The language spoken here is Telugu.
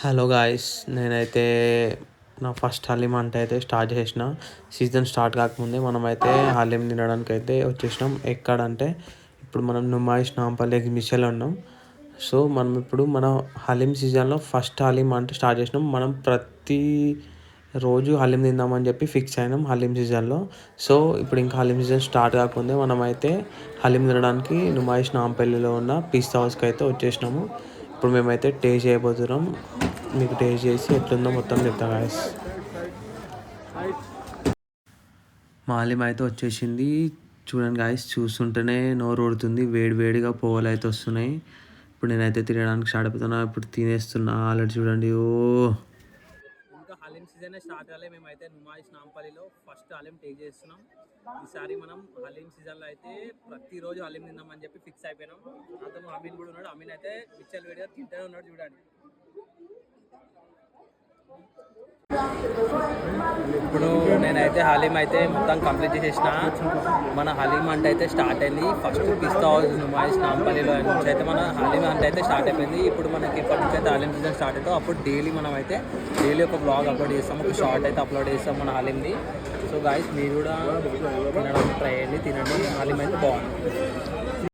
హలో గాయ్స్, నేనైతే నా ఫస్ట్ హలీం అంటే అయితే స్టార్ట్ చేసిన. సీజన్ స్టార్ట్ కాకముందే మనమైతే హలీం తినడానికి అయితే వచ్చేసినాం. ఎక్కడంటే ఇప్పుడు మనం నుమాయిష్ నాంపల్లి ఎగ్జిబిషన్లో ఉన్నాం. సో మనం ఇప్పుడు మన హలీం సీజన్లో ఫస్ట్ హలీం అంటే స్టార్ట్ చేసినాం. మనం ప్రతి రోజు హలీం తిందామని చెప్పి ఫిక్స్ అయినాం హలీం సీజన్లో. సో ఇప్పుడు ఇంకా హలీం సీజన్ స్టార్ట్ కాకముందే మనమైతే హలీం తినడానికి నుమాయిష్ నాంపల్లిలో ఉన్న పిస్తా హౌస్కి అయితే వచ్చేసినాము. ఇప్పుడు మేమైతే టేస్ట్ చేయబోతున్నాం. మీకు టేస్ట్ చేసి ఎట్లుందో మొత్తం చెప్తా గాయస్. మాలిం అయితే వచ్చేసింది. చూడండి గాయస్, చూస్తుంటేనే నోరు ఊడుతుంది. వేడి వేడిగా పువ్వులు అయితే వస్తున్నాయి. ఇప్పుడు నేనైతే తినడానికి స్టార్ట్ అయిపోతున్నా. ఇప్పుడు తినేస్తున్నా ఆల్రెడీ. చూడండి. ఓ ఇంకా హలీం సీజన్ స్టార్ట్ కాలే. మేమైతే నుమాయిష్ నాంపల్లిలో ఫస్ట్ హలీం టేస్ట్ చేస్తున్నాం. ఈసారి మనం హలీం సీజన్లో అయితే ప్రతిరోజు హలీం తిందామని చెప్పి ఫిక్స్ అయిపోయినాం. అతను అమీన్ కూడా ఉన్నాడు. అమీన్ అయితే విచ్చల్ వేడిగా తింటూనే ఉన్నాడు. చూడండి, ఇప్పుడు నేనైతే హలీం అయితే మొత్తం కంప్లీట్ చేసేసిన. మన హలీం అంటే అయితే స్టార్ట్ అయింది. ఫస్ట్ పిస్తా హౌస్ నుమాయిష్ నాంపల్లిలో నుంచి అయితే మన హలీం అంటే అయితే స్టార్ట్ అయిపోయింది. ఇప్పుడు మనకి ఇప్పటి నుంచి అయితే హలీం సీజన్ స్టార్ట్ అవుతాం. అప్పుడు డైలీ మనం అయితే డైలీ ఒక బ్లాగ్ అప్లోడ్ చేస్తాం, ఒక షార్ట్ అయితే అప్లోడ్ చేస్తాం మన హలీంది. సో గాయస్, మీరు కూడా తినడానికి ట్రై చేయండి, తినండి. హలీం అయితే బాగుంది.